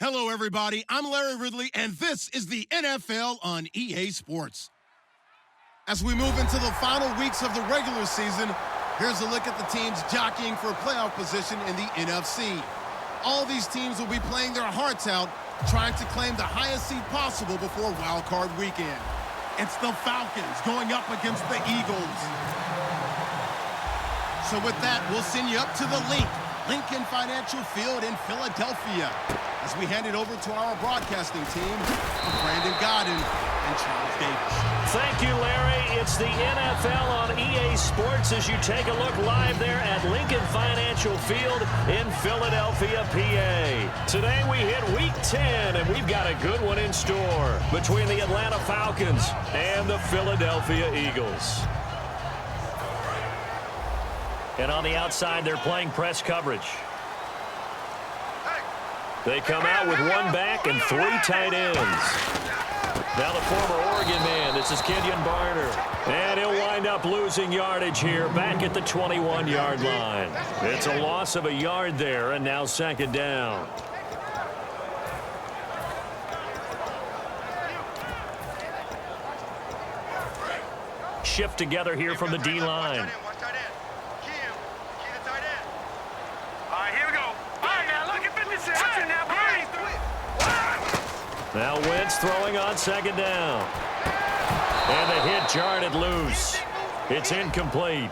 Hello, everybody. I'm Larry Ridley, and this is the NFL on EA Sports. As we move into the final weeks of the regular season, here's a look at the teams jockeying for playoff position in the NFC. All these teams will be playing their hearts out, trying to claim the highest seed possible before Wild Card Weekend. It's the Falcons going up against the Eagles. So with that, we'll send you up to the Lincoln Financial Field in Philadelphia, as we hand it over to our broadcasting team of Brandon Godden and Charles Davis. Thank you, Larry. It's the NFL on EA Sports as you take a look live there at Lincoln Financial Field in Philadelphia, PA. Today we hit Week 10, and we've got a good one in store between the Atlanta Falcons and the Philadelphia Eagles. And on the outside, they're playing press coverage. They come out with one back and three tight ends. Now the former Oregon man, this is Kenyon Barner. And he'll wind up losing yardage here back at the 21-yard line. It's a loss of a yard there, and now second down. Shift together here from the D-line. Now Wentz throwing on second down. And the hit jarred it loose. It's incomplete.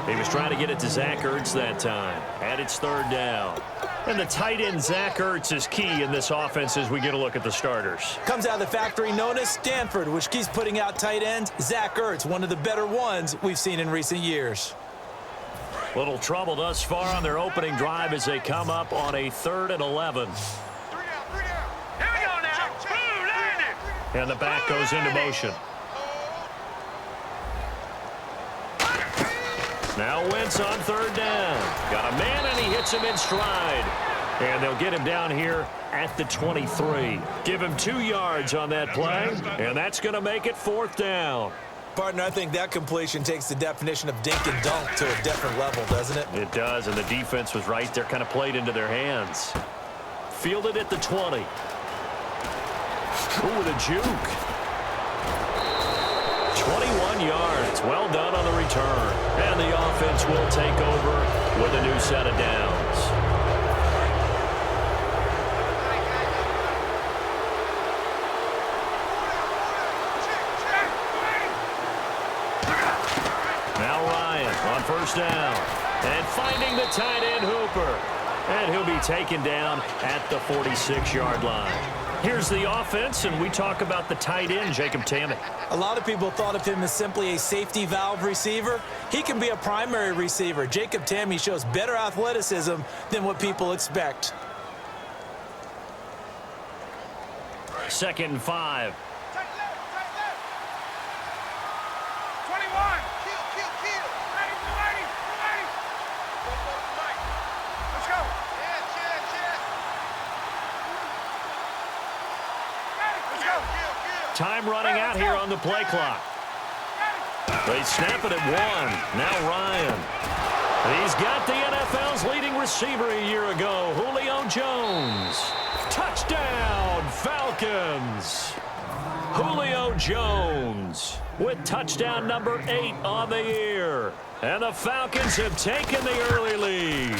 He was trying to get it to Zach Ertz that time. And it's third down. And the tight end Zach Ertz is key in this offense as we get a look at the starters. Comes out of the factory known as Stanford, which keeps putting out tight ends. Zach Ertz, one of the better ones we've seen in recent years. Little trouble thus far on their opening drive as they come up on a 3rd and 11. And the back goes into motion. Now Wentz on third down. Got a man, and he hits him in stride. And they'll get him down here at the 23. Give him 2 yards on that play, and that's going to make it 4th down. Partner, I think that completion takes the definition of dink and dunk to a different level, doesn't it? It does, and the defense was right there, kind of played into their hands. Fielded at the 20. Ooh, with a juke. 21 yards. Well done on the return. And the offense will take over with a new set of downs. Now Ryan on first down. And finding the tight end Hooper. And he'll be taken down at the 46-yard line. Here's the offense, and we talk about the tight end, Jacob Tamme. A lot of people thought of him as simply a safety valve receiver. He can be a primary receiver. Jacob Tamme shows better athleticism than what people expect. 2nd and 5. Time running out here on the play clock. They snap it at 1. Now Ryan. He's got the NFL's leading receiver a year ago, Julio Jones. Touchdown, Falcons. Julio Jones with touchdown number 8 on the year. And the Falcons have taken the early lead.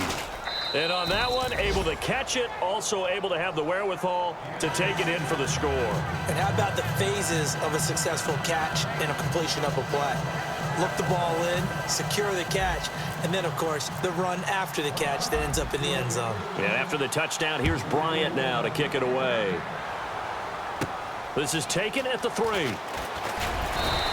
And on that one, able to catch it, also able to have the wherewithal to take it in for the score. And how about the phases of a successful catch and a completion of a play? Look the ball in, secure the catch, and then, of course, the run after the catch that ends up in the end zone. And after the touchdown, here's Bryant now to kick it away. This is taken at the 3.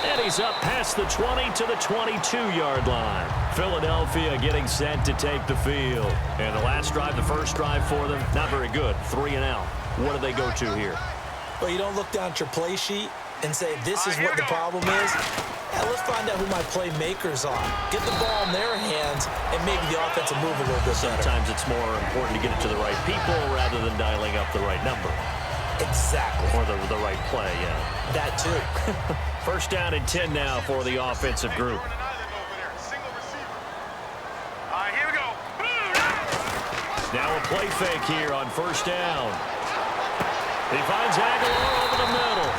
And he's up past the 20 to the 22-yard line. Philadelphia getting set to take the field. And the last drive, the first drive for them, not very good. 3 and out. What do they go to here? Well, you don't look down at your play sheet and say, this is what the problem is. Let's find out who my playmakers are. Get the ball in their hands and maybe the offense will move a little bit better. Sometimes it's more important to get it to the right people rather than dialing up the right number. Exactly. Or the right play, yeah. That too. First down and 10 now for the offensive group. Here we go. Now a play fake here on first down. He finds Aguilar over the middle.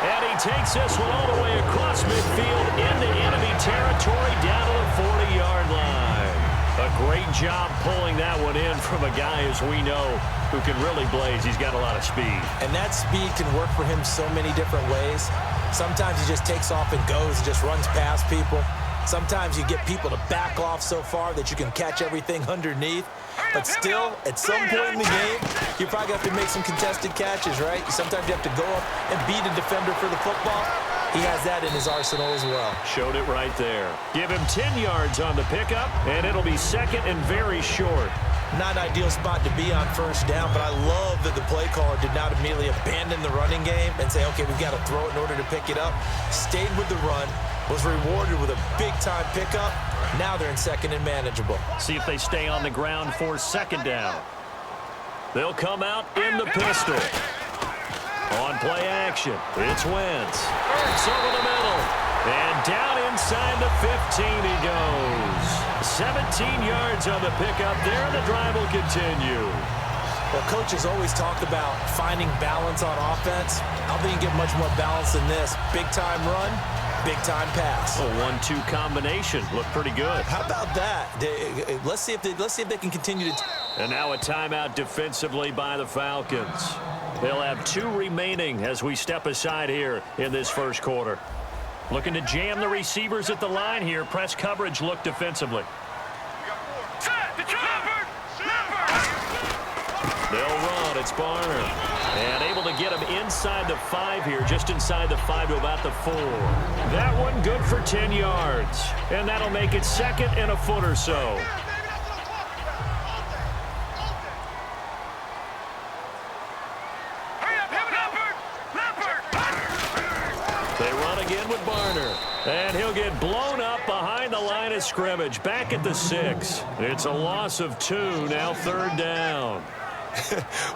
And he takes this one all the way across midfield into enemy territory down to the 40-yard line. A great job pulling that one in from a guy, as we know, who can really blaze. He's got a lot of speed. And that speed can work for him so many different ways. Sometimes he just takes off and goes and just runs past people. Sometimes you get people to back off so far that you can catch everything underneath. But still, at some point in the game, you probably have to make some contested catches, right? Sometimes you have to go up and beat a defender for the football. He has that in his arsenal as well. Showed it right there. Give him 10 yards on the pickup, and it'll be second and very short. Not an ideal spot to be on first down, but I love that the play caller did not immediately abandon the running game and say, okay, we've got to throw it in order to pick it up. Stayed with the run, was rewarded with a big-time pickup. Now they're in second and manageable. See if they stay on the ground for second down. They'll come out in the pistol. On play action, it's Wentz. It's over the middle. And down inside the 15 he goes. 17 yards on the pickup there, and the drive will continue. Well, coaches always talk about finding balance on offense. I don't think you get much more balance than this. Big-time run, big-time pass. A 1-2 combination. Looked pretty good. How about that? Let's see if they can continue to... And now a timeout defensively by the Falcons. They'll have 2 remaining as we step aside here in this first quarter. Looking to jam the receivers at the line here. Press coverage look defensively. They'll run. It's Barner. And able to get him inside the 5 here, just inside the 5 to about the 4. That one good for 10 yards. And that'll make it second and a foot or so. They run again with Barner. And he'll get blown up behind the line of scrimmage. Back at the 6. It's a loss of 2. Now third down.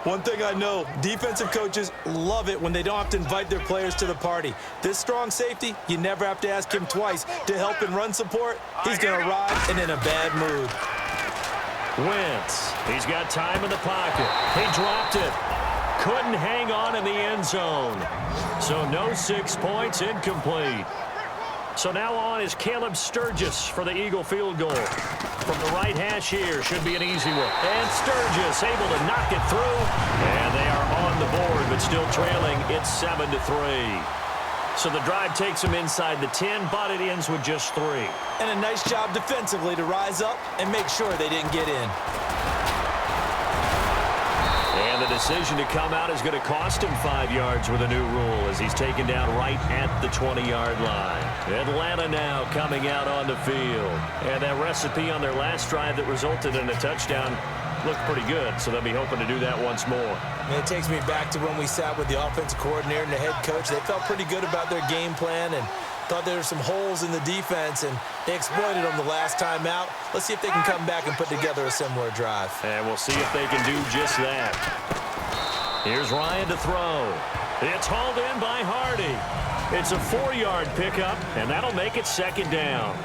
One thing I know, defensive coaches love it when they don't have to invite their players to the party. This strong safety, you never have to ask him twice to help in run support. He's going to arrive and in a bad mood. Wentz, he's got time in the pocket. He dropped it. Couldn't hang on in the end zone. So no 6 points, incomplete. So now on is Caleb Sturgis for the Eagle field goal. From the right hash here, should be an easy one. And Sturgis able to knock it through. And they are on the board, but still trailing. It's 7-3. So the drive takes them inside the 10, but it ends with just 3. And a nice job defensively to rise up and make sure they didn't get in. And the decision to come out is going to cost him 5 yards with a new rule as he's taken down right at the 20-yard line. Atlanta now coming out on the field. And that recipe on their last drive that resulted in a touchdown looked pretty good, so they'll be hoping to do that once more. And it takes me back to when we sat with the offensive coordinator and the head coach. They felt pretty good about their game plan and thought there were some holes in the defense, and they exploited them the last time out. Let's see if they can come back and put together a similar drive. And we'll see if they can do just that. Here's Ryan to throw. It's hauled in by Hardy. It's a 4-yard pickup, and that'll make it second down.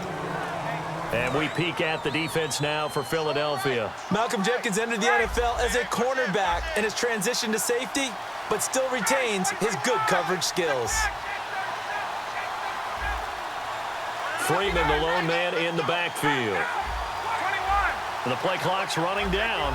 And we peek at the defense now for Philadelphia. Malcolm Jenkins entered the NFL as a cornerback and has transitioned to safety, but still retains his good coverage skills. Freeman, the lone man in the backfield. And the play clock's running down.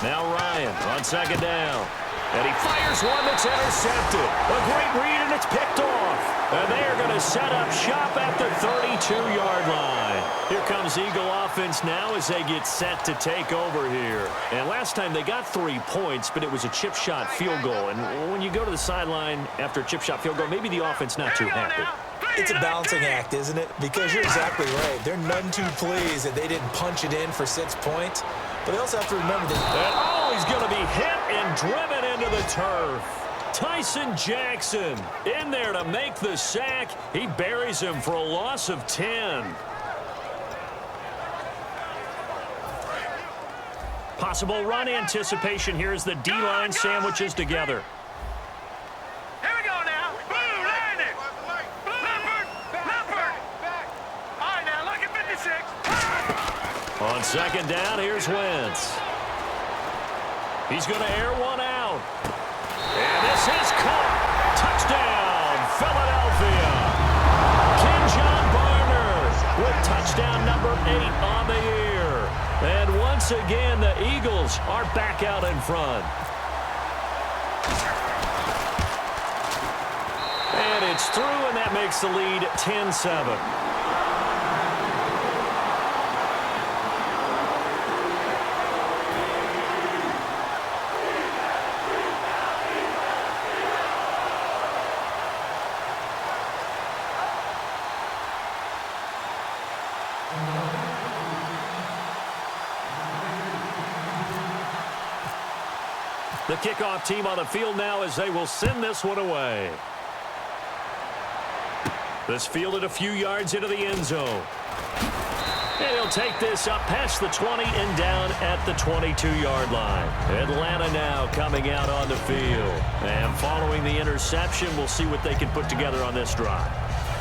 Now Ryan on second down. And he fires one that's intercepted. A great read, and it's picked off. And they are going to set up shop at the 32-yard line. Here comes Eagle offense now as they get set to take over here. And last time they got 3 points, but it was a chip shot field goal. And when you go to the sideline after a chip shot field goal, maybe the offense not too happy. It's a balancing act, isn't it? Because you're exactly right. They're none too pleased that they didn't punch it in for 6 points. But they also have to remember that... And, he's going to be hit and driven into the turf. Tyson Jackson in there to make the sack. He buries him for a loss of 10. Possible run anticipation here as the D-line sandwiches together. Here we go now. Blue, line it. Leopard. All right, now look at 56. On second down, here's Wentz. He's going to air one out. And this is caught. Touchdown, Philadelphia. Kenjon Barner with touchdown number 8 on the year. And once again, the Eagles are back out in front. And it's through, and that makes the lead 10-7. The kickoff team on the field now as they will send this one away. This fielded a few yards into the end zone. And he'll take this up past the 20 and down at the 22-yard line. Atlanta now coming out on the field. And following the interception, we'll see what they can put together on this drive.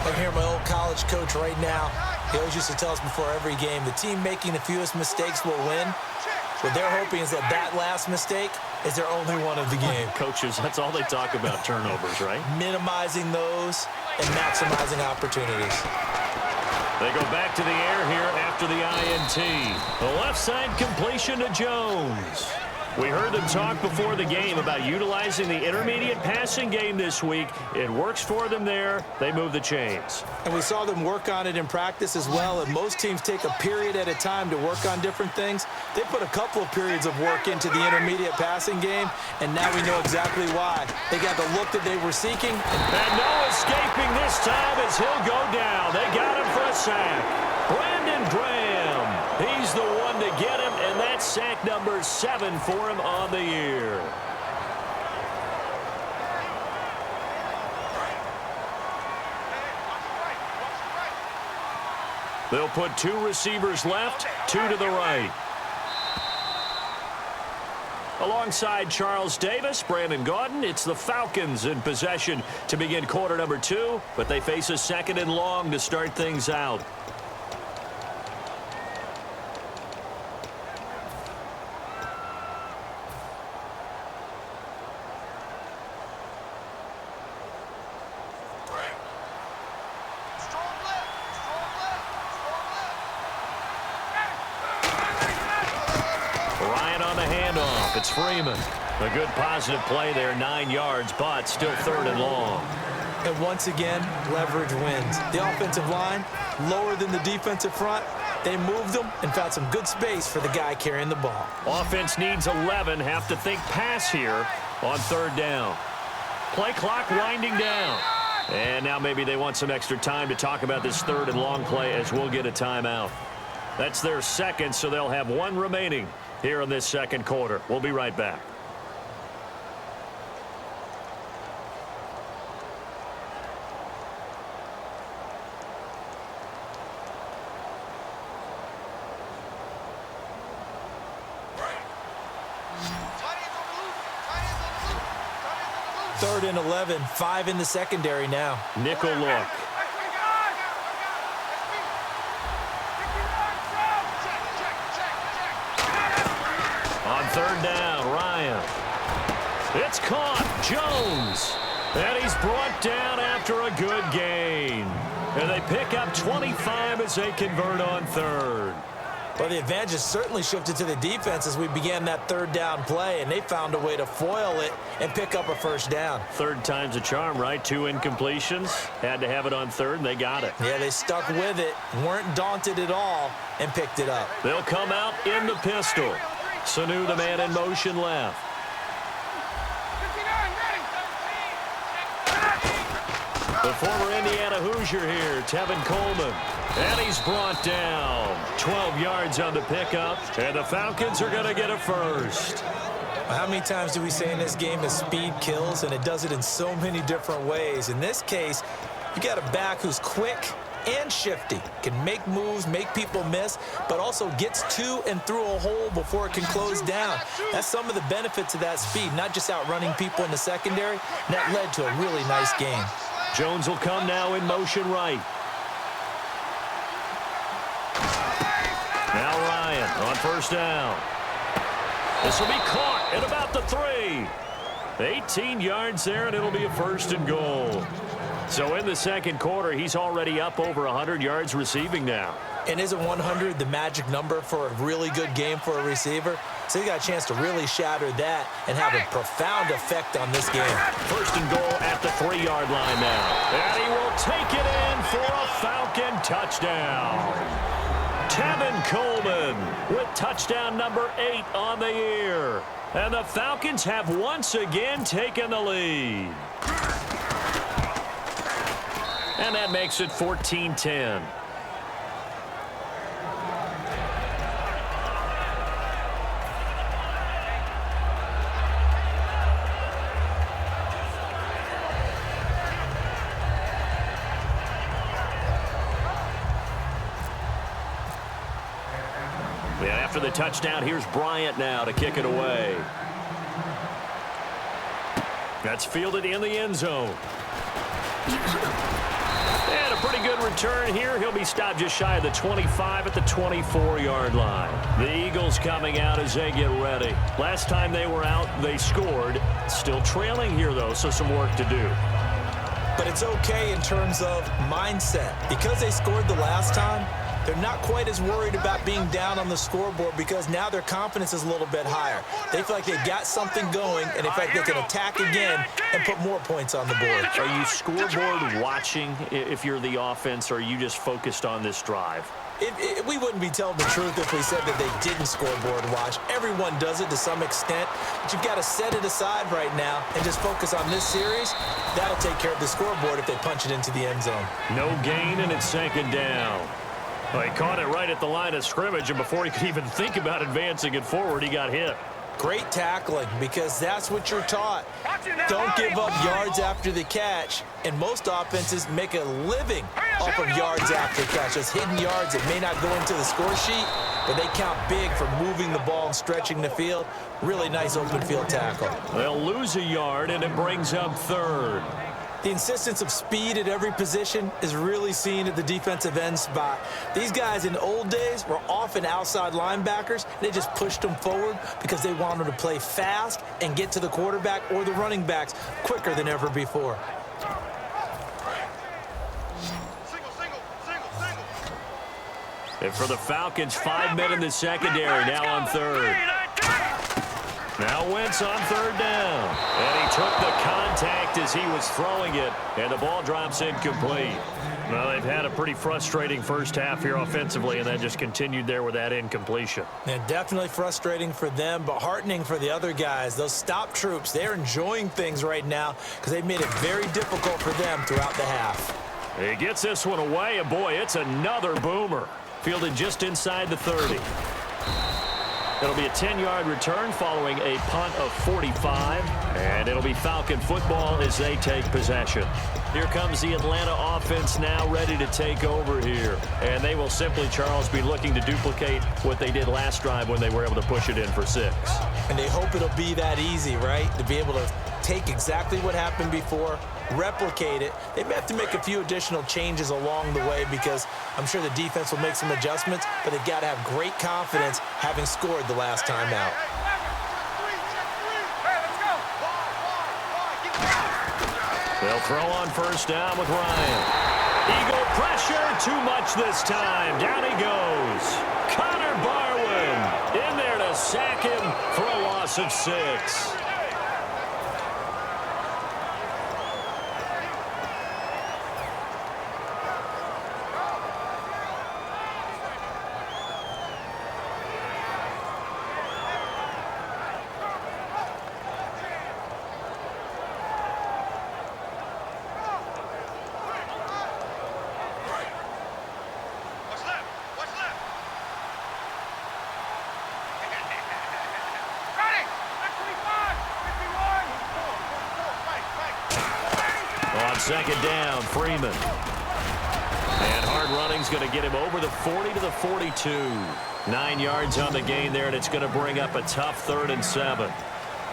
I can hear my old college coach right now. He always used to tell us before every game, the team making the fewest mistakes will win. What they're hoping is that that last mistake is their only one of the game. Coaches, that's all they talk about, turnovers, right? Minimizing those and maximizing opportunities. They go back to the air here after the INT. The left side completion to Jones. We heard them talk before the game about utilizing the intermediate passing game this week. It works for them there. They move the chains. And we saw them work on it in practice as well. And most teams take a period at a time to work on different things. They put a couple of periods of work into the intermediate passing game, and now we know exactly why. They got the look that they were seeking. And no escaping this time as he'll go down. They got him for a sack. Brandon Graham. He's the one to get him, and that's sack number 7 for him on the year. They'll put 2 receivers left, 2 to the right. Alongside Charles Davis, Brandon Gaudin, it's the Falcons in possession to begin quarter number 2, but they face a 2nd and long to start things out. It's Freeman. A good positive play there, 9 yards, but still 3rd and long. And once again, leverage wins. The offensive line, lower than the defensive front. They moved them and found some good space for the guy carrying the ball. Offense needs 11. Have to think pass here on 3rd down. Play clock winding down. And now maybe they want some extra time to talk about this 3rd and long play as we'll get a timeout. That's their 2nd, so they'll have 1 remaining here in this 2nd quarter. We'll be right back. Third and 11, 5 in the secondary now. Nickel look. On 3rd down, Ryan. It's caught. Jones. And he's brought down after a good gain. And they pick up 25 as they convert on 3rd. Well, the advantage has certainly shifted to the defense as we began that 3rd down play, and they found a way to foil it and pick up a 1st down. 3rd time's a charm, right? 2 incompletions. Had to have it on 3rd, and they got it. Yeah, they stuck with it, weren't daunted at all, and picked it up. They'll come out in the pistol. Sanu, the man in motion left. The former Indiana Hoosier here, Tevin Coleman. And he's brought down. 12 yards on the pickup. And the Falcons are going to get a 1st. How many times do we say in this game that speed kills? And it does it in so many different ways. In this case, you got a back who's quick and shifty, can make moves, make people miss, but also gets to and through a hole before it can close down. That's some of the benefits of that speed, not just outrunning people in the secondary. And that led to a really nice game. Jones will come now in motion right. Now Ryan on 1st down. This will be caught at about the 3. 18 yards there, and it'll be a 1st and goal. So in the second quarter, he's already up over 100 yards receiving now. And isn't 100 the magic number for a really good game for a receiver? So he got a chance to really shatter that and have a profound effect on this game. 1st and goal at the 3-yard line now. And he will take it in for a Falcon touchdown. Tevin Coleman with touchdown number 8 on the year. And the Falcons have once again taken the lead. And that makes it 14-10. After the touchdown, here's Bryant now to kick it away. That's fielded in the end zone. And a pretty good return here. He'll be stopped just shy of the 25 at the 24-yard line. The Eagles coming out as they get ready. Last time they were out, they scored. Still trailing here, though, so some work to do. But it's okay in terms of mindset. Because they scored the last time, they're not quite as worried about being down on the scoreboard because now their confidence is a little bit higher. They feel like they've got something going, and they feel like they can attack again and put more points on the board. Are you scoreboard watching if you're the offense, or are you just focused on this drive? We wouldn't be telling the truth if we said that they didn't scoreboard watch. Everyone does it to some extent, but you've got to set it aside right now and just focus on this series. That'll take care of the scoreboard if they punch it into the end zone. No gain, and it's 2nd down. Well, he caught it right at the line of scrimmage, and before he could even think about advancing it forward, he got hit. Great tackling, because that's what you're taught. Don't give up yards after the catch, and most offenses make a living off of yards after catch. Those hidden yards that may not go into the score sheet, but they count big for moving the ball and stretching the field. Really nice open field tackle. They'll lose a yard, and it brings up 3rd. The insistence of speed at every position is really seen at the defensive end spot. These guys in the old days were often outside linebackers. They just pushed them forward because they wanted to play fast and get to the quarterback or the running backs quicker than ever before. And for the Falcons, 5 men in the secondary now on 3rd. Now Wentz on 3rd down. And he took the contact as he was throwing it, and the ball drops incomplete. Well, they've had a pretty frustrating first half here offensively, and that just continued there with that incompletion. Yeah, definitely frustrating for them, but heartening for the other guys. Those stop troops, they're enjoying things right now because they've made it very difficult for them throughout the half. He gets this one away, and boy, it's another boomer. Fielded just inside the 30. It'll be a 10-yard return following a punt of 45, and it'll be Falcon football as they take possession. Here comes the Atlanta offense now ready to take over here, and they will simply, Charles, be looking to duplicate what they did last drive when they were able to push it in for 6. And they hope it'll be that easy, right, to be able to take exactly what happened before, replicate it. They may have to make a few additional changes along the way because I'm sure the defense will make some adjustments, but they've got to have great confidence having scored the last time out. They'll throw on 1st down with Ryan. Eagle pressure, too much this time. Down he goes. Connor Barwin in there to sack him for a loss of 6. On 2nd down, Freeman. And hard running's going to get him over the 40 to the 42. 9 yards on the gain there, and it's going to bring up a tough 3rd and 7.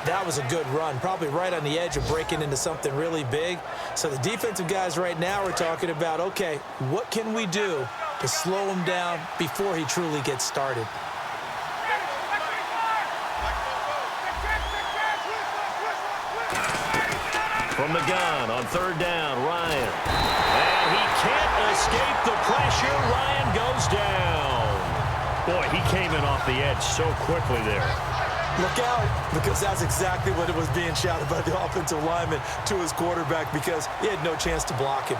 That was a good run, probably right on the edge of breaking into something really big. So the defensive guys right now are talking about, okay, what can we do to slow him down before he truly gets started? From the gun on third down, Ryan. And he can't escape the pressure. Ryan goes down. Boy, he came in off the edge so quickly there. Look out, because that's exactly what it was being shouted by the offensive lineman to his quarterback, because he had no chance to block him.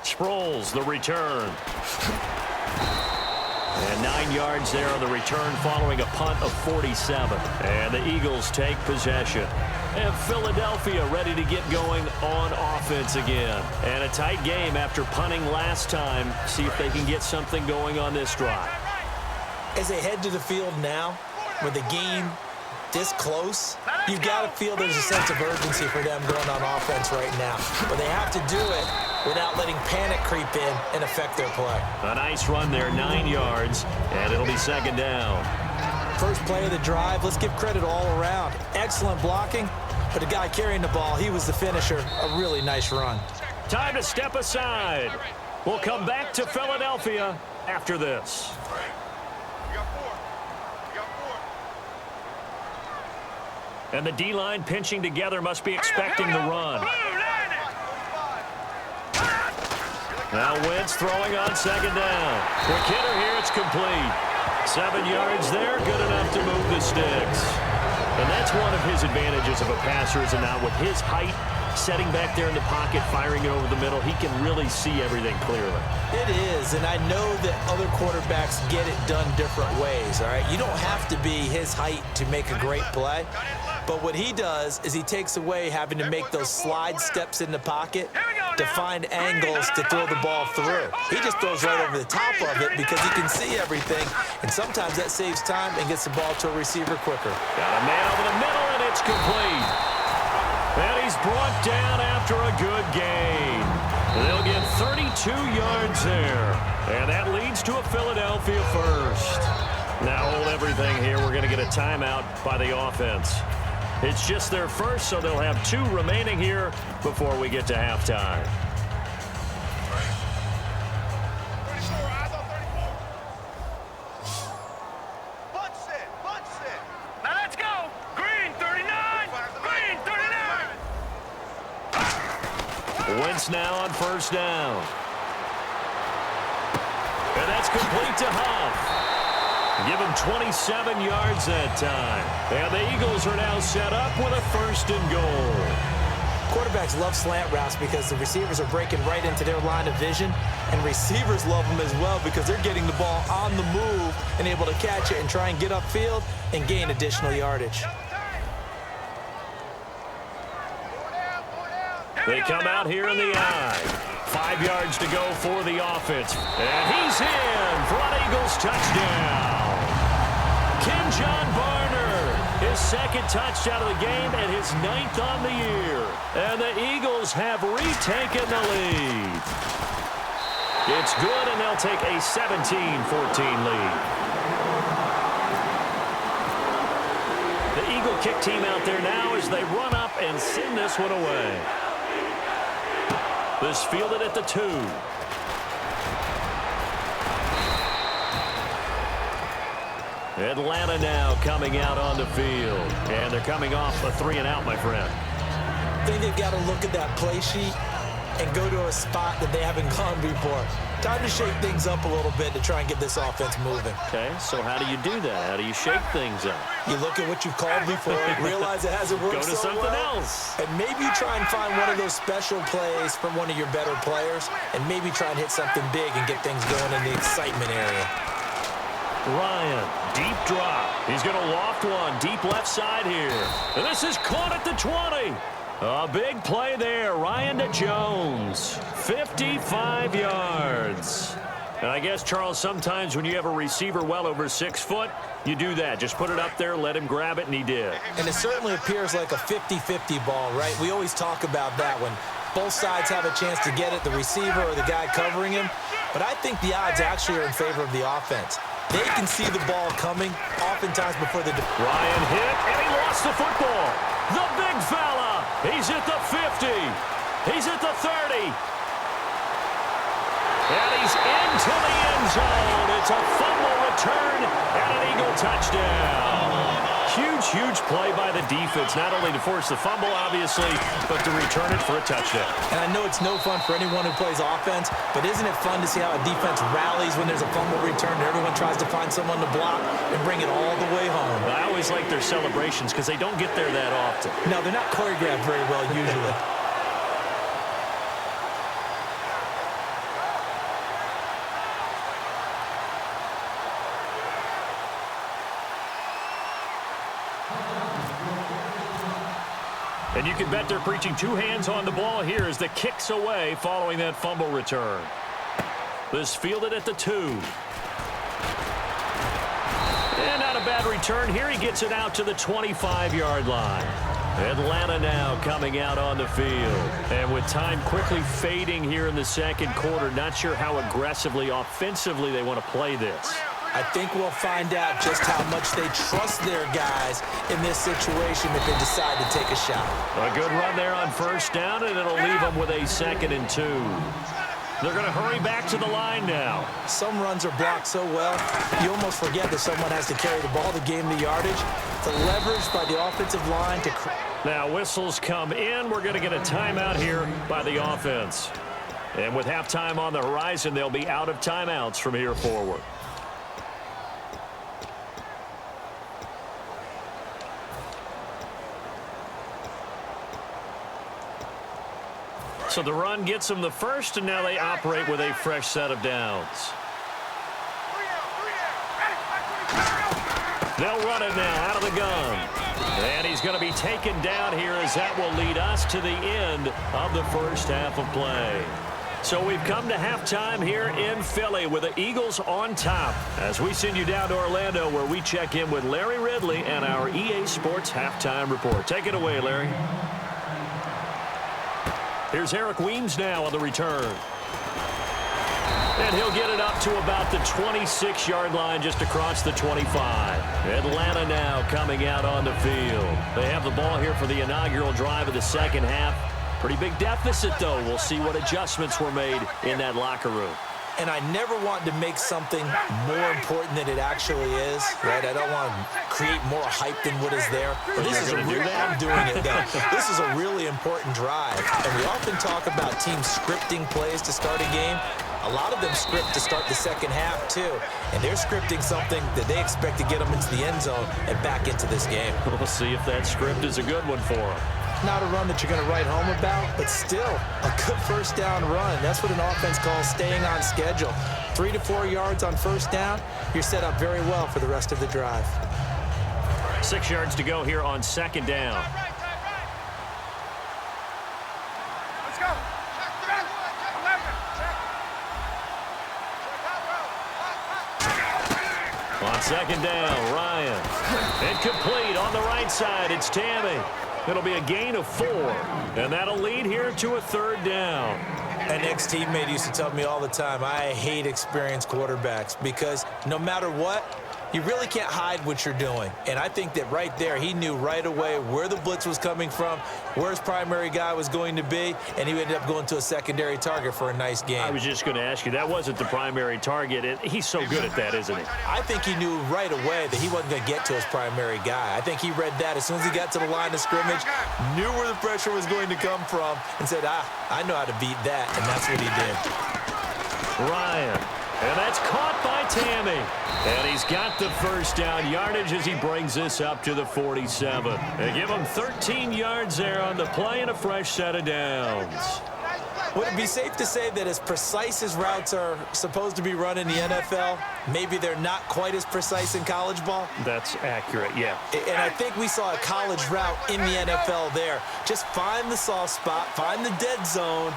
Sproles, the return. And 9 yards there on the return following a punt of 47. And the Eagles take possession. And Philadelphia ready to get going on offense again. And a tight game after punting last time. See if they can get something going on this drive. As they head to the field now, with the game this close, you've got to feel there's a sense of urgency for them going on offense right now. But they have to do it without letting panic creep in and affect their play. A nice run there, 9 yards, and it'll be second down. First play of the drive, let's give credit all around. Excellent blocking, but the guy carrying the ball, he was the finisher. A really nice run. Time to step aside. We'll come back to Philadelphia after this. And the D-line pinching together must be expecting the run. Now Wentz throwing on second down. Quick hitter here, it's complete. 7 yards there, good enough to move the sticks. And that's one of his advantages of a passer, is not with his height, setting back there in the pocket, firing it over the middle, he can really see everything clearly. It is, and I know that other quarterbacks get it done different ways, all right? You don't have to be his height to make a great play, but what he does is he takes away having to make those slide steps in the pocket to find angles to throw the ball through. He just throws right over the top of it because he can see everything, and sometimes that saves time and gets the ball to a receiver quicker. Got a man over the middle, and it's complete. And he's brought down after a good gain. They'll get 32 yards there. And that leads to a Philadelphia first. Now hold everything here. We're going to get a timeout by the offense. It's just their first, so they'll have 2 remaining here before we get to halftime. Wentz now on first down. And that's complete to Huff. Give him 27 yards that time. And the Eagles are now set up with a first and goal. Quarterbacks love slant routes because the receivers are breaking right into their line of vision, and receivers love them as well because they're getting the ball on the move and able to catch it and try and get upfield and gain additional yardage. They come out here in the eye. 5 yards to go for the offense. And he's in for an Eagles touchdown. John Barner, his second touchdown of the game and his 9th on the year. And the Eagles have retaken the lead. It's good, and they'll take a 17-14 lead. The Eagle kick team out there now as they run up and send this one away. This fielded at the 2. Atlanta now coming out on the field. And they're coming off a 3-and-out, my friend. I think they've got to look at that play sheet and go to a spot that they haven't gone before. Time to shake things up a little bit to try and get this offense moving. Okay, so how do you do that? How do you shake things up? You look at what you've called before, realize it hasn't worked Go to so something well, else. and maybe you try and find one of those special plays from one of your better players, and maybe try and hit something big and get things going in the excitement area. Ryan, deep drop. He's going to loft one deep left side here. And this is caught at the 20. A big play there. Ryan to Jones. 55 yards. And I guess, Charles, sometimes when you have a receiver well over 6 foot, you do that. Just put it up there, let him grab it, and he did. And it certainly appears like a 50-50 ball, right? We always talk about that when both sides have a chance to get it, the receiver or the guy covering him. But I think the odds actually are in favor of the offense. They can see the ball coming oftentimes before the... Ryan hit, and he lost the football. The big fella. He's at the 50. He's at the 30. And he's into the end zone. It's a fumble return and an Eagle touchdown. Huge, huge play by the defense, not only to force the fumble, obviously, but to return it for a touchdown. And I know it's no fun for anyone who plays offense, but isn't it fun to see how a defense rallies when there's a fumble return and everyone tries to find someone to block and bring it all the way home? I always like their celebrations because they don't get there that often. No, they're not choreographed very well usually. And you can bet they're preaching two hands on the ball here as the kick's away following that fumble return. This fielded at the 2. And not a bad return here. He gets it out to the 25-yard line. Atlanta now coming out on the field. And with time quickly fading here in the second quarter, not sure how aggressively, offensively they want to play this. I think we'll find out just how much they trust their guys in this situation if they decide to take a shot. A good run there on first down, and it'll leave them with a 2nd and 2. They're going to hurry back to the line now. Some runs are blocked so well, you almost forget that someone has to carry the ball to gain the yardage. The leverage by the offensive line to... Now whistles come in. We're going to get a timeout here by the offense. And with halftime on the horizon, they'll be out of timeouts from here forward. So the run gets them the first, and now they operate with a fresh set of downs. They'll run it now out of the gun. And he's going to be taken down here as that will lead us to the end of the first half of play. So we've come to halftime here in Philly with the Eagles on top as we send you down to Orlando where we check in with Larry Ridley and our EA Sports Halftime Report. Take it away, Larry. Here's Eric Weems now on the return. And he'll get it up to about the 26-yard line just across the 25. Atlanta now coming out on the field. They have the ball here for the inaugural drive of the second half. Pretty big deficit, though. We'll see what adjustments were made in that locker room. And I never want to make something more important than it actually is, right? I don't want to create more hype than what is there. But this is I'm doing it, though. This is a really important drive. And we often talk about teams scripting plays to start a game. A lot of them script to start the second half, too. And they're scripting something that they expect to get them into the end zone and back into this game. We'll see if that script is a good one for them. Not a run that you're going to write home about, but still a good first down run. That's what an offense calls staying on schedule. 3 to 4 yards on first down, you're set up very well for the rest of the drive. 6 yards to go here on second down. Let's go. On second down, Ryan. Incomplete on the right side. It's Tammy. It'll be a gain of 4, and that'll lead here to a 3rd down. An ex-teammate used to tell me all the time, I hate experienced quarterbacks because no matter what, you really can't hide what you're doing. And I think that right there, he knew right away where the blitz was coming from, where his primary guy was going to be, and he ended up going to a secondary target for a nice game. I was just going to ask you, that wasn't the primary target. And he's so good at that, isn't he? I think he knew right away that he wasn't going to get to his primary guy. I think he read that as soon as he got to the line of scrimmage, knew where the pressure was going to come from, and said, I know how to beat that, and that's what he did. Ryan. And that's caught by Tammy. And he's got the first down yardage as he brings this up to the 47. They give him 13 yards there on the play and a fresh set of downs. Would it be safe to say that as precise as routes are supposed to be run in the NFL, maybe they're not quite as precise in college ball? That's accurate, yeah. And I think we saw a college route in the NFL there. Just find the soft spot, find the dead zone,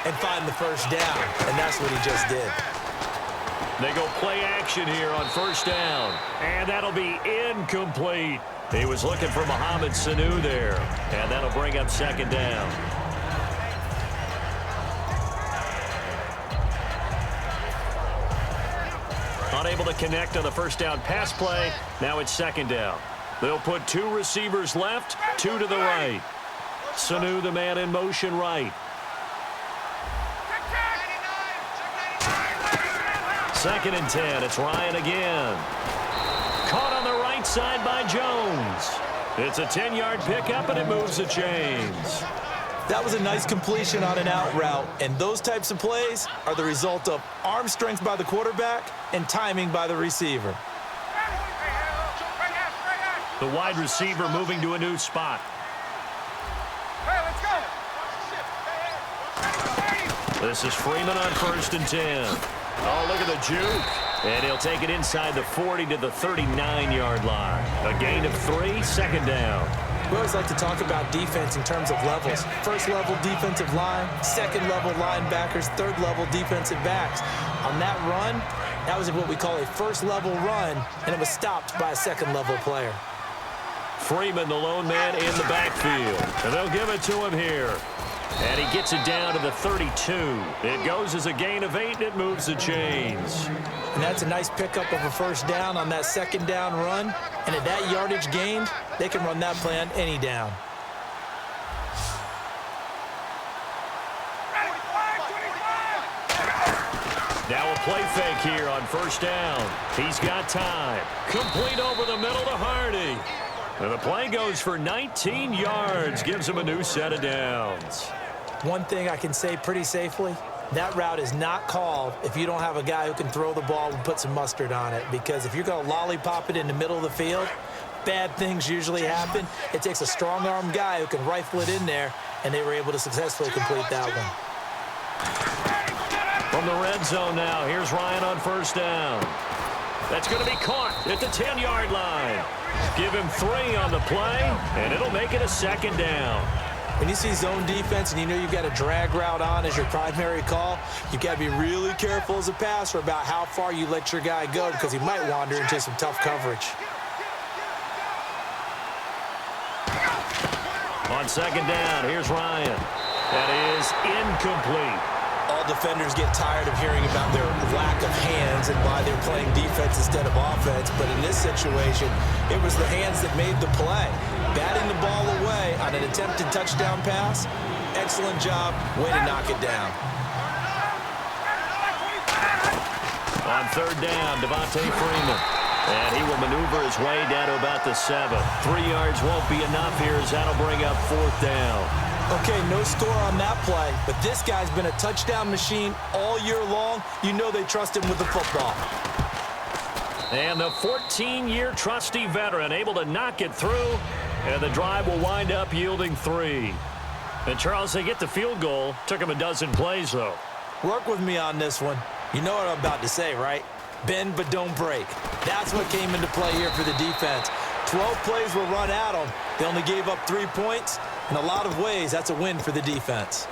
and find the first down. And that's what he just did. They go play action here on first down. And that'll be incomplete. He was looking for Mohamed Sanu there. And that'll bring up second down. Unable to connect on the first down pass play. Now it's second down. They'll put 2 receivers left, 2 to the right. Sanu, the man in motion right. 2nd and 10. It's Ryan again. Caught on the right side by Jones. It's a 10-yard pickup, and it moves the chains. That was a nice completion on an out route, and those types of plays are the result of arm strength by the quarterback and timing by the receiver. The wide receiver moving to a new spot. This is Freeman on 1st and 10. Oh, look at the juke. And he'll take it inside the 40 to the 39-yard line. A gain of 3, 2nd down. We always like to talk about defense in terms of levels. 1st level defensive line, 2nd level linebackers, 3rd level defensive backs. On that run, that was what we call a 1st level run, and it was stopped by a 2nd level player. Freeman, the lone man in the backfield. And they'll give it to him here. And he gets it down to the 32. It goes as a gain of 8, and it moves the chains. And that's a nice pickup of a 1st down on that 2nd down run. And at that yardage gained, they can run that play on any down. Now a play fake here on 1st down. He's got time. Complete over the middle to Hardy. And the play goes for 19 yards. Gives him a new set of downs. One thing I can say pretty safely, that route is not called if you don't have a guy who can throw the ball and put some mustard on it. Because if you're going to lollipop it in the middle of the field, bad things usually happen. It takes a strong-arm guy who can rifle it in there, and they were able to successfully complete that one. From the red zone now, here's Ryan on 1st down. That's going to be caught at the 10-yard line. Give him 3 on the play, and it'll make it a 2nd down. When you see zone defense and you know you've got a drag route on as your primary call, you've got to be really careful as a passer about how far you let your guy go because he might wander into some tough coverage. On 2nd down, here's Ryan. That is incomplete. All defenders get tired of hearing about their lack of hands and why they're playing defense instead of offense. But in this situation, it was the hands that made the play. Batting the ball away on an attempted touchdown pass. Excellent job. Way to knock it down. On 3rd down, Devontae Freeman. And he will maneuver his way down to about the 7. 3 yards won't be enough here as that'll bring up 4th down. Okay, no score on that play, but this guy's been a touchdown machine all year long. You know they trust him with the football. And the 14-year trusty veteran able to knock it through, and the drive will wind up yielding 3. And, Charles, they get the field goal. Took him a dozen plays, though. Work with me on this one. You know what I'm about to say, right? Bend but don't break. That's what came into play here for the defense. 12 plays were run at them. They only gave up 3 points. In a lot of ways, that's a win for the defense.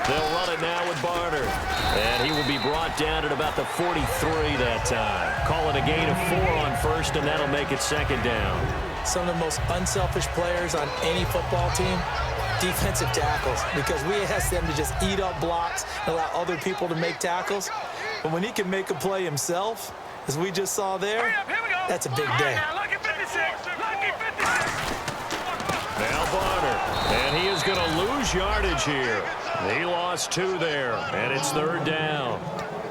They'll run it now with Barner. And he will be brought down at about the 43 that time. Call it a gain of 4 on 1st, and that'll make it 2nd down. Some of the most unselfish players on any football team, defensive tackles, because we ask them to just eat up blocks and allow other people to make tackles. But when he can make a play himself, as we just saw there, that's a big day. Now Barner, and he is going to lose yardage here. He lost 2 there, and it's 3rd down.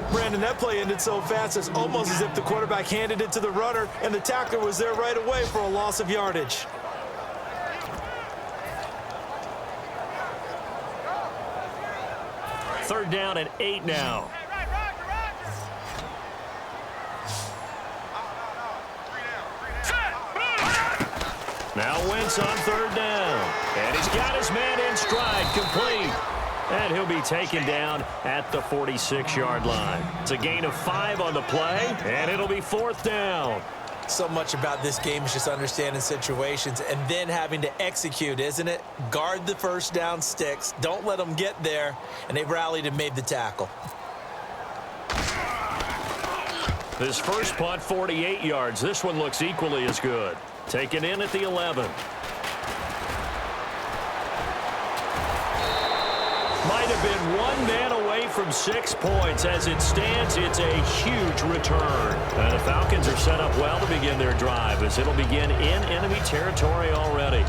Brandon, that play ended so fast, it's almost as if the quarterback handed it to the runner, and the tackler was there right away for a loss of yardage. Third down and 8 now. Now Wentz on 3rd down. And he's got his man in stride, complete. And he'll be taken down at the 46-yard line. It's a gain of 5 on the play, and it'll be 4th down. So much about this game is just understanding situations and then having to execute, isn't it? Guard the first down sticks. Don't let them get there. And they rallied and made the tackle. This first punt, 48 yards. This one looks equally as good. Taken in at the 11. Might have been one man away from 6 points. As it stands, it's a huge return. And the Falcons are set up well to begin their drive, as it'll begin in enemy territory already.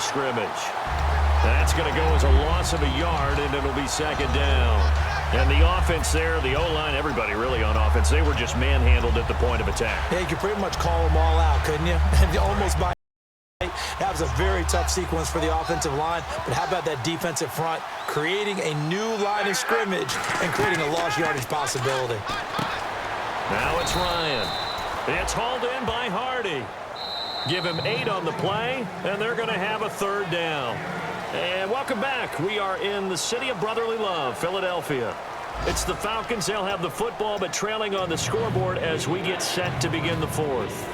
Scrimmage. That's going to go as a loss of a yard, and it'll be 2nd down. And the offense there, the O-line, everybody really on offense, they were just manhandled at the point of attack. Yeah, you could pretty much call them all out, couldn't you? Almost by that was a very tough sequence for the offensive line, but how about that defensive front creating a new line of scrimmage and creating a lost yardage possibility. Now it's Ryan. It's hauled in by Hardy. Give him 8 on the play, and they're going to have a 3rd down. And welcome back. We are in the city of brotherly love, Philadelphia. It's the Falcons. They'll have the football, but trailing on the scoreboard as we get set to begin the 4th.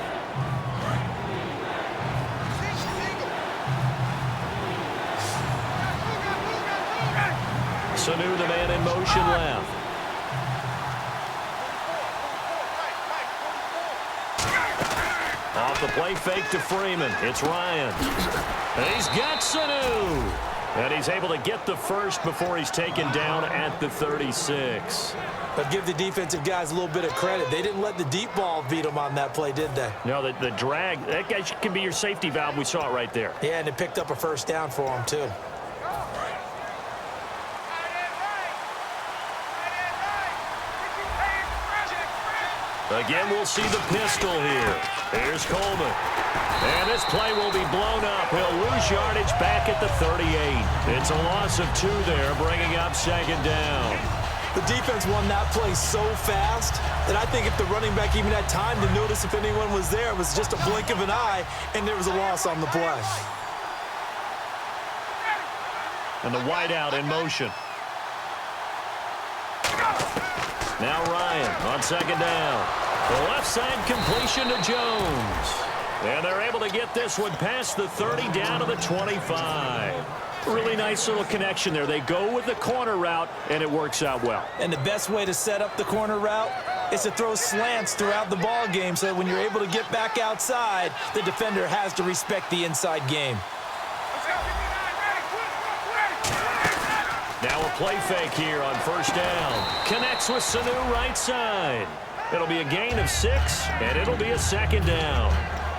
Sanu, the man in motion left. Off the play fake to Freeman. It's Ryan. And he's got Sanu. And he's able to get the first before he's taken down at the 36. But give the defensive guys a little bit of credit. They didn't let the deep ball beat them on that play, did they? No, the drag, that guy can be your safety valve. We saw it right there. Yeah, and it picked up a 1st down for him, too. Again, we'll see the pistol here. Here's Coleman. And this play will be blown up. He'll lose yardage back at the 38. It's a loss of 2 there, bringing up 2nd down. The defense won that play so fast that I think if the running back even had time to notice if anyone was there, it was just a blink of an eye, and there was a loss on the play. And the wideout in motion. Now Ryan on 2nd down. The left side completion to Jones. And they're able to get this one past the 30 down to the 25. Really nice little connection there. They go with the corner route, and it works out well. And the best way to set up the corner route is to throw slants throughout the ball game so that when you're able to get back outside, the defender has to respect the inside game. Now a play fake here on 1st down. Connects with Sanu right side. It'll be a gain of 6, and it'll be a 2nd down.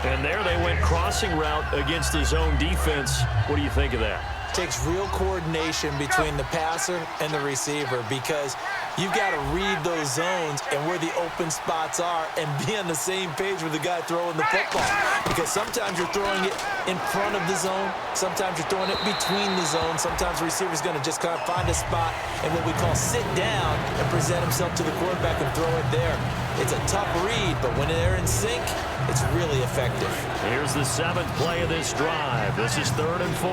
And there they went crossing route against the zone defense. What do you think of that? Takes real coordination between the passer and the receiver because you've got to read those zones and where the open spots are and be on the same page with the guy throwing the football. Because sometimes you're throwing it in front of the zone. Sometimes you're throwing it between the zones. Sometimes the receiver's going to just kind of find a spot and what we call sit down and present himself to the quarterback and throw it there. It's a tough read, but when they're in sync, it's really effective. Here's the 7th play of this drive. This is 3rd and 4.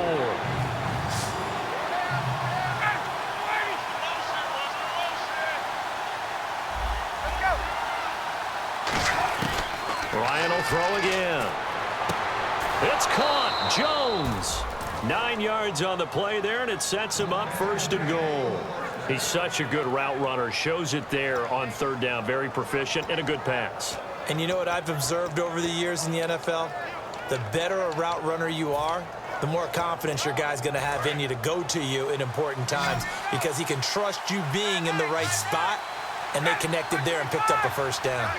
Ryan will throw again. It's caught. Jones. 9 yards on the play there, and it sets him up 1st and goal. He's such a good route runner. Shows it there on 3rd down. Very proficient and a good pass. And you know what I've observed over the years in the NFL? The better a route runner you are, the more confidence your guy's going to have in you to go to you in important times because he can trust you being in the right spot, and they connected there and picked up a 1st down.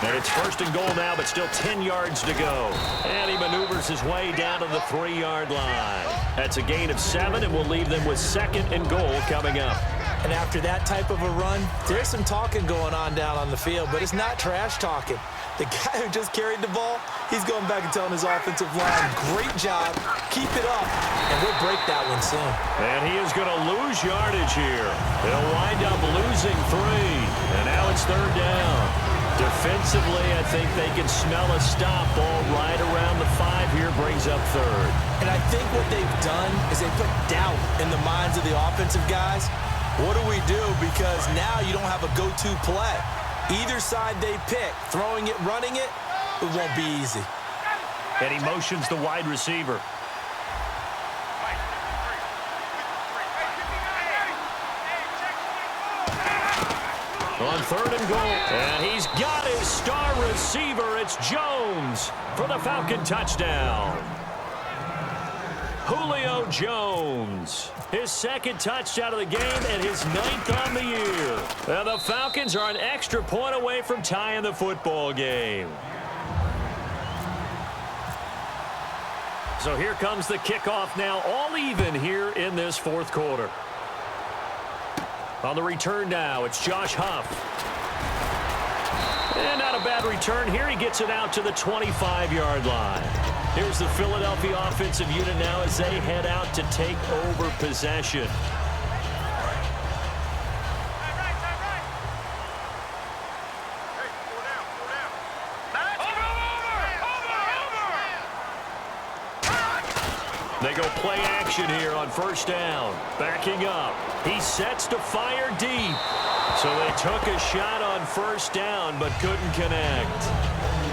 And it's 1st and goal now, but still 10 yards to go. And he maneuvers his way down to the 3-yard line. That's a gain of 7, and we'll leave them with 2nd and goal coming up. And after that type of a run, there's some talking going on down on the field, but it's not trash talking. The guy who just carried the ball, he's going back and telling his offensive line, great job, keep it up, and we'll break that one soon. And he is going to lose yardage here. They'll wind up losing 3, and now it's 3rd down. Defensively, I think they can smell a stop ball right around the 5 here, brings up 3rd. And I think what they've done is they put doubt in the minds of the offensive guys. What do we do? Because now you don't have a go-to play. Either side they pick, throwing it, running it, it won't be easy. And he motions the wide receiver. On 3rd and goal, and he's got his star receiver. It's Jones for the Falcon touchdown. Julio Jones, his 2nd touchdown of the game and his 9th on the year. And the Falcons are an extra point away from tying the football game. So here comes the kickoff now, all even here in this 4th quarter. On the return now, it's Josh Huff. And not a bad return here. He gets it out to the 25-yard line. Here's the Philadelphia offensive unit now as they head out to take over possession. They go play action here on 1st down. Backing up. He sets to fire deep. So they took a shot on 1st down but couldn't connect.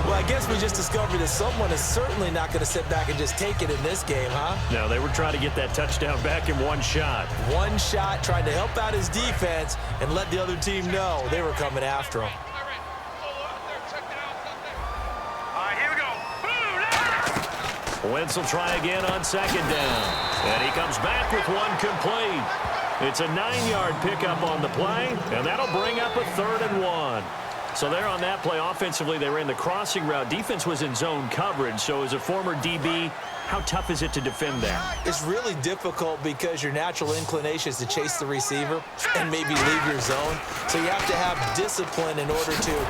Well, I guess we just discovered that someone is certainly not going to sit back and just take it in this game, huh? No, they were trying to get that touchdown back in one shot. One shot, trying to help out his defense and let the other team know they were coming after him. Wentz will try again on 2nd down. And he comes back with one complete. It's a 9-yard pickup on the play, and that'll bring up a 3rd and 1. So there on that play, offensively, they ran the crossing route. Defense was in zone coverage, so as a former DB, how tough is it to defend that? It's really difficult because your natural inclination is to chase the receiver and maybe leave your zone. So you have to have discipline in order to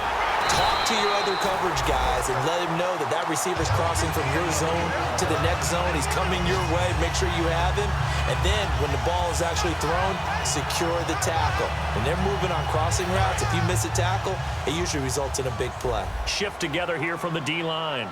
talk to your other coverage guys and let him know that that receiver's crossing from your zone to the next zone. He's coming your way. Make sure you have him. And then when the ball is actually thrown, secure the tackle. When they're moving on crossing routes, if you miss a tackle, it usually results in a big play. Shift together here from the D-line.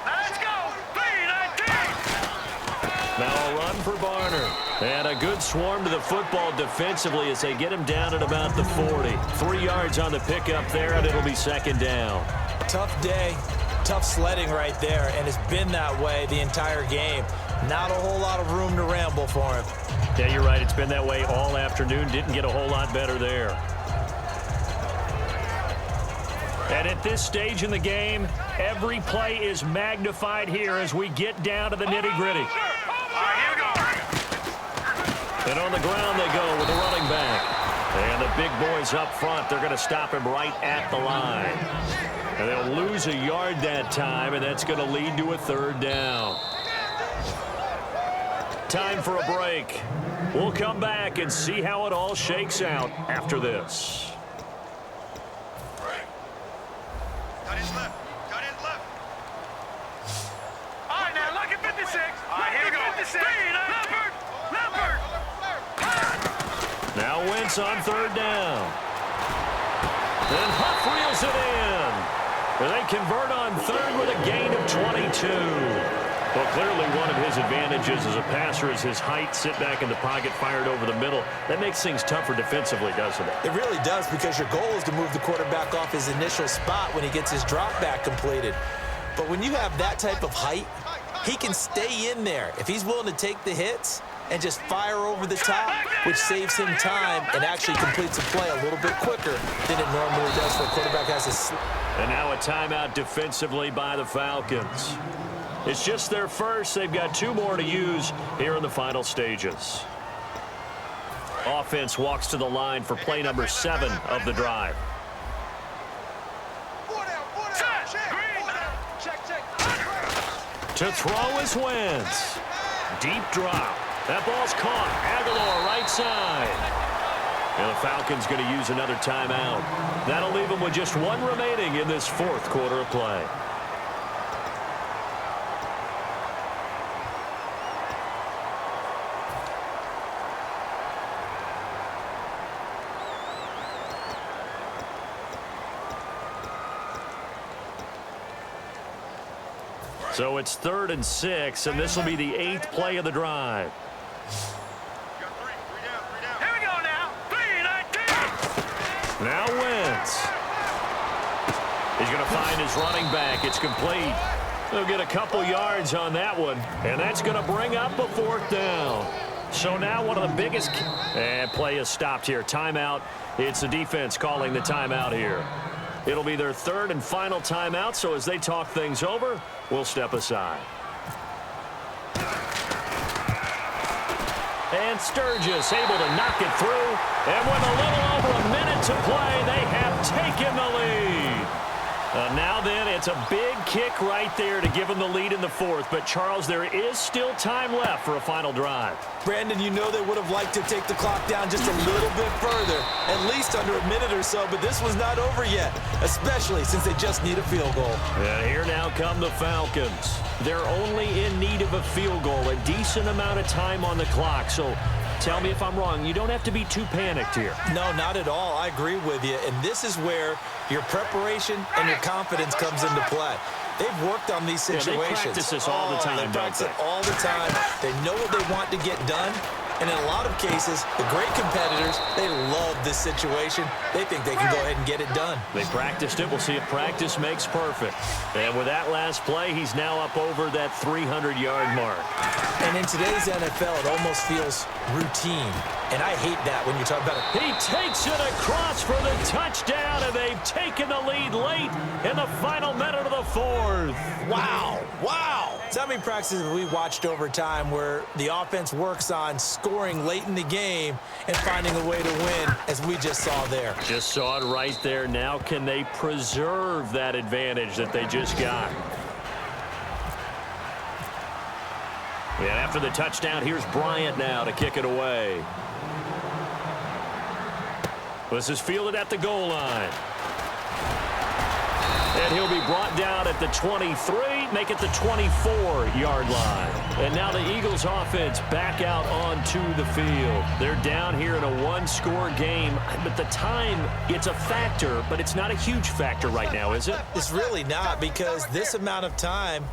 Let's go! 3-19! Now a run for Barner. And a good swarm to the football defensively as they get him down at about the 40. 3 yards on the pickup there, and it'll be 2nd down. Tough day, tough sledding right there, and it's been that way the entire game. Not a whole lot of room to ramble for him. Yeah, you're right. It's been that way all afternoon. Didn't get a whole lot better there. And at this stage in the game, every play is magnified here as we get down to the nitty-gritty. Here we go. And on the ground they go with the running back. And the big boys up front, they're going to stop him right at the line. And they'll lose a yard that time, and that's going to lead to a 3rd down. Time for a break. We'll come back and see how it all shakes out after this. Cut in left. Cut in left. All right, now look at 56. All right, here we go. 56. Leopard. Leopard. Now Wentz on 3rd down. Then Huff reels it in. And they convert on 3rd with a gain of 22. Well, clearly one of his advantages as a passer is his height. Sit back in the pocket, fired over the middle. That makes things tougher defensively, doesn't it? It really does, because your goal is to move the quarterback off his initial spot when he gets his drop back completed. But when you have that type of height, he can stay in there. If he's willing to take the hits and just fire over the top, which saves him time and actually completes a play a little bit quicker than it normally does for a quarterback has a... And now a timeout defensively by the Falcons. It's just their first. They've got 2 more to use here in the final stages. Offense walks to the line for play number 7 of the drive. To throw is Wentz. Deep drop. That ball's caught. Aguilar right side. And the Falcons going to use another timeout. That'll leave them with just 1 remaining in this 4th quarter of play. So it's 3rd and 6, and this will be the 8th play of the drive. Here we go. Now Wentz. He's going to find his running back. It's complete. They'll get a couple yards on that one, and that's going to bring up a 4th down. So now one of the biggest... And play is stopped here. Timeout. It's the defense calling the timeout here. It'll be their 3rd and final timeout, so as they talk things over, we'll step aside. And Sturgis able to knock it through. And with a little over a minute to play, they have taken the lead. Now then, it's a big kick right there to give them the lead in the 4th. But, Charles, there is still time left for a final drive. Brandon, you know they would have liked to take the clock down just a little bit further, at least under a minute or so, but this was not over yet, especially since they just need a field goal. And here now come the Falcons. They're only in need of a field goal, a decent amount of time on the clock. So tell me if I'm wrong. You don't have to be too panicked here. No, not at all. I agree with you. And this is where your preparation and your confidence comes into play. They've worked on these situations. Yeah, they practice this all the time, They practice it all the time. They know what they want to get done. And in a lot of cases, the great competitors, they love this situation. They think they can go ahead and get it done. They practiced it. We'll see if practice makes perfect. And with that last play, he's now up over that 300-yard mark. And in today's NFL, it almost feels routine. And I hate that when you talk about it. He takes it across for the touchdown, and they've taken the lead late in the final minute of the 4th. Wow. Wow. So how many practices have we watched over time where the offense works on scoring late in the game and finding a way to win, as we just saw there? Just saw it right there. Now can they preserve that advantage that they just got? And after the touchdown, here's Bryant now to kick it away. This is fielded at the goal line. And he'll be brought down at the 23, make it the 24-yard line. And now the Eagles offense back out onto the field. They're down here in a one-score game. But the time, it's a factor, but it's not a huge factor right now, is it? It's really not, because this amount of time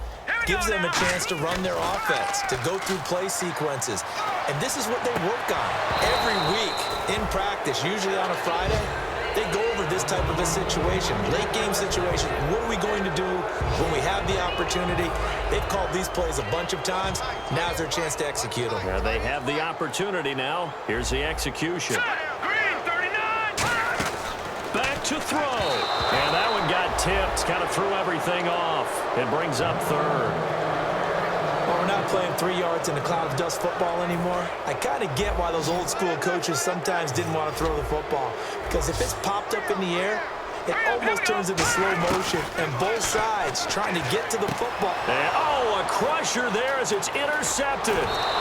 gives them a chance to run their offense, to go through play sequences. And this is what they work on every week in practice, usually on a Friday. They go over this type of a situation, late game situation. What are we going to do when we have the opportunity? They've called these plays a bunch of times. Now's their chance to execute them. Yeah, they have the opportunity now. Here's the execution. Green, 39. Back to throw. And that one got tipped. Kind of threw everything off. It brings up 3rd. Well, we're not playing 3 yards in a cloud of dust football anymore. I kind of get why those old school coaches sometimes didn't want to throw the football. Because if it's popped up in the air, it almost turns into slow motion. And both sides trying to get to the football. And, a crusher there as it's intercepted.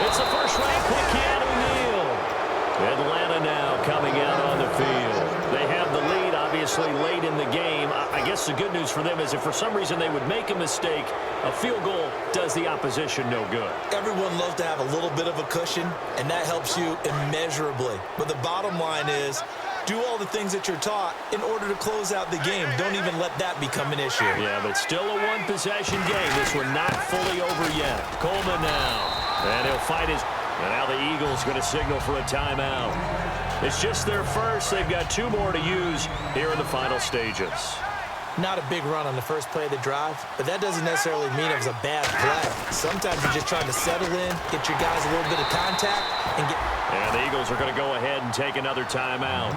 It's the first-round pick, Keanu Neal. Atlanta now coming out on the field. They have the lead, obviously, late in the game. I guess the good news for them is if for some reason they would make a mistake, a field goal does the opposition no good. Everyone loves to have a little bit of a cushion, and that helps you immeasurably. But the bottom line is, do all the things that you're taught in order to close out the game. Don't even let that become an issue. Yeah, but still a one-possession game. This one not fully over yet. Coleman now. And he'll fight his... And now the Eagles going to signal for a timeout. It's just their first. They've got 2 more to use here in the final stages. Not a big run on the first play of the drive, but that doesn't necessarily mean it was a bad play. Sometimes you're just trying to settle in, get your guys a little bit of contact, and get... And the Eagles are going to go ahead and take another timeout.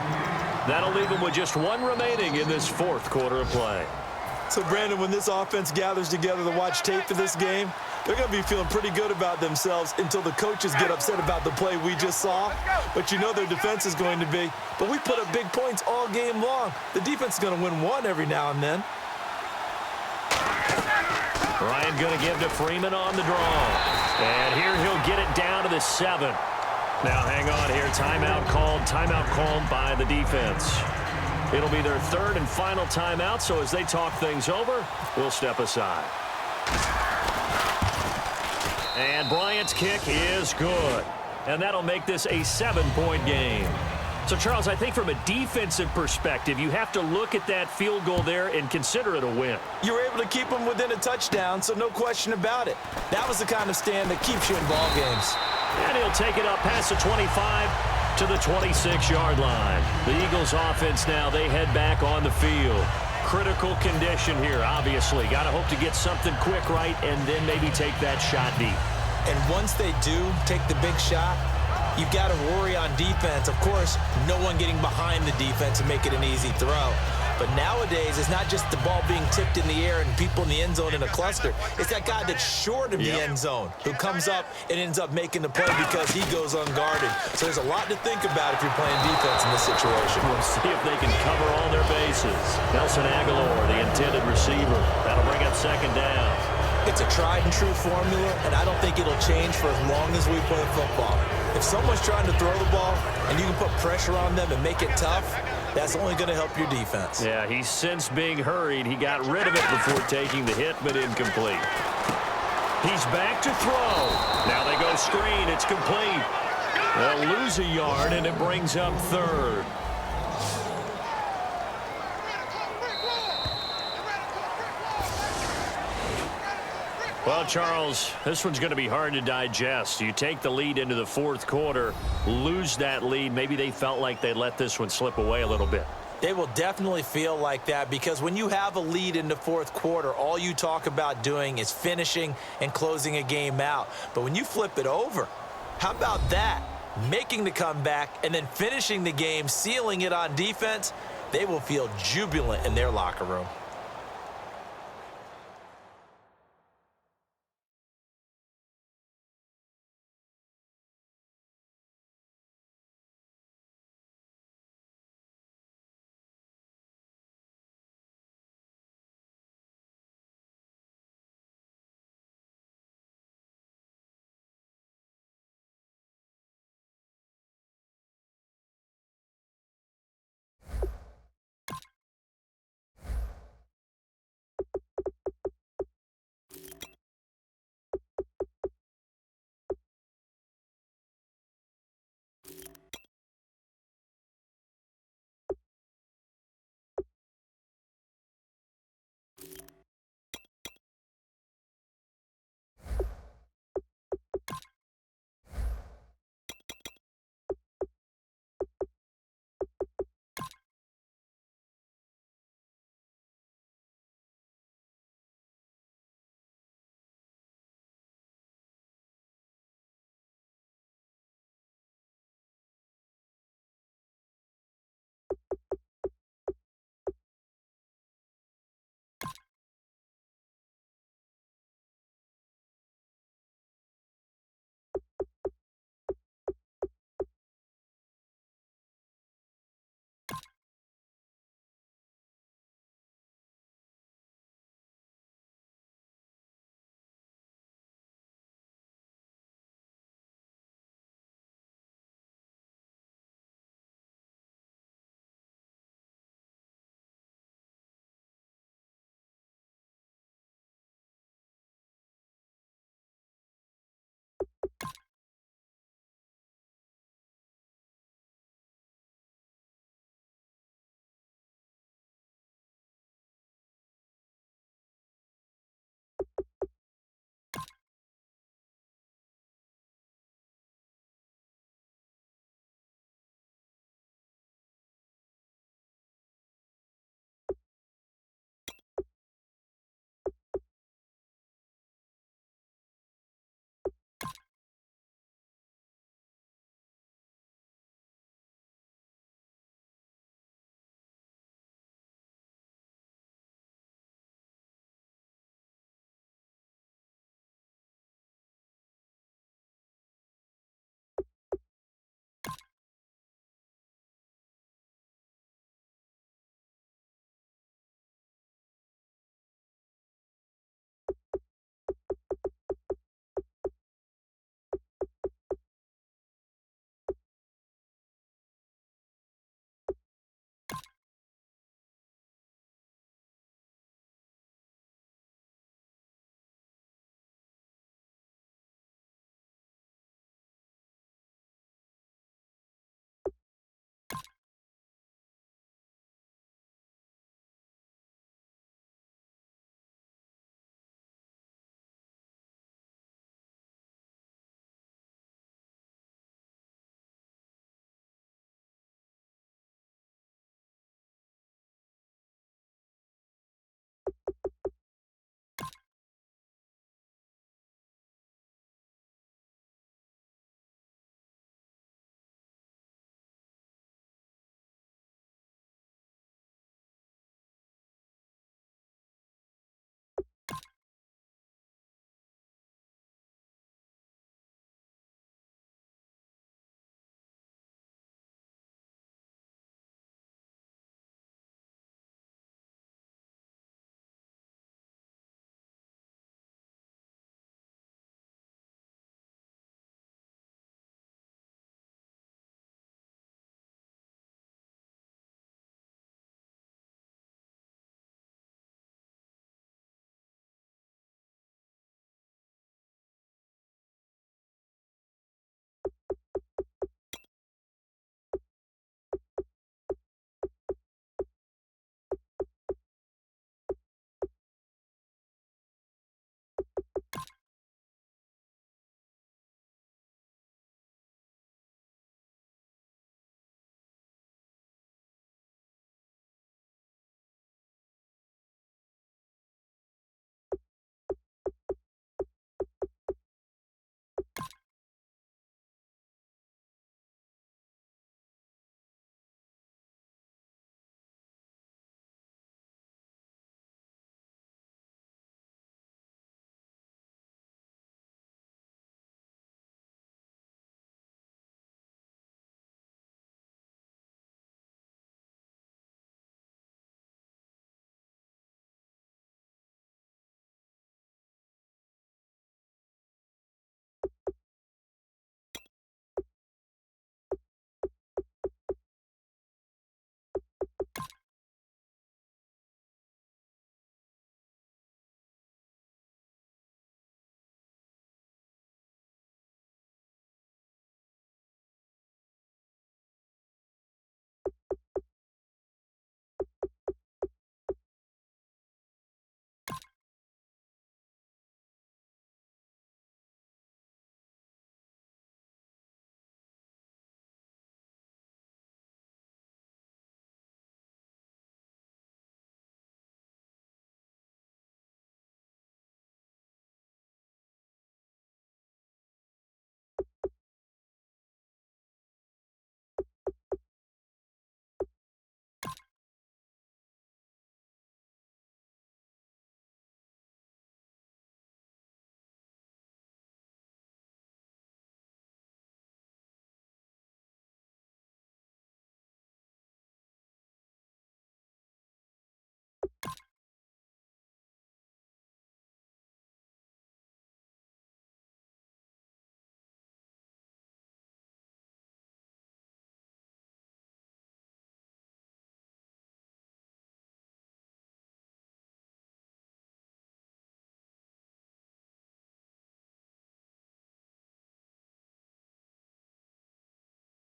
That'll leave them with just 1 remaining in this 4th quarter of play. So, Brandon, when this offense gathers together to watch tape for this game, they're going to be feeling pretty good about themselves until the coaches get upset about the play we just saw. But you know their defense is going to be. But we put up big points all game long. The defense is going to win one every now and then. Ryan going to give to Freeman on the draw. And here he'll get it down to the 7. Now hang on here. Timeout called by the defense. It'll be their 3rd and final timeout, so as they talk things over, we'll step aside. And Bryant's kick is good. And that'll make this a 7-point game. So, Charles, I think from a defensive perspective, you have to look at that field goal there and consider it a win. You were able to keep them within a touchdown, so no question about it. That was the kind of stand that keeps you in ball games. And he'll take it up past the 25. to the 26-yard line. The Eagles offense now, they head back on the field. Critical condition here, obviously. Got to hope to get something quick right and then maybe take that shot deep. And once they do take the big shot, you've got to worry on defense. Of course, no one getting behind the defense and make it an easy throw. But nowadays, it's not just the ball being tipped in the air and people in the end zone in a cluster. It's that guy that's short of the end zone who comes up and ends up making the play because he goes unguarded. So there's a lot to think about if you're playing defense in this situation. We'll see if they can cover all their bases. Nelson Aguilar, the intended receiver. That'll bring up second down. It's a tried-and-true formula, and I don't think it'll change for as long as we play football. If someone's trying to throw the ball and you can put pressure on them and make it tough, that's only going to help your defense. Yeah, he's since being hurried. He got rid of it before taking the hit, but incomplete. He's back to throw. Now they go screen. It's complete. They'll lose a yard, and it brings up third. Well, Charles, this one's going to be hard to digest. You take the lead into the fourth quarter, lose that lead. Maybe they felt like they let this one slip away a little bit. They will definitely feel like that because when you have a lead in the fourth quarter, all you talk about doing is finishing and closing a game out. But when you flip it over, how about that? Making the comeback and then finishing the game, sealing it on defense, they will feel jubilant in their locker room.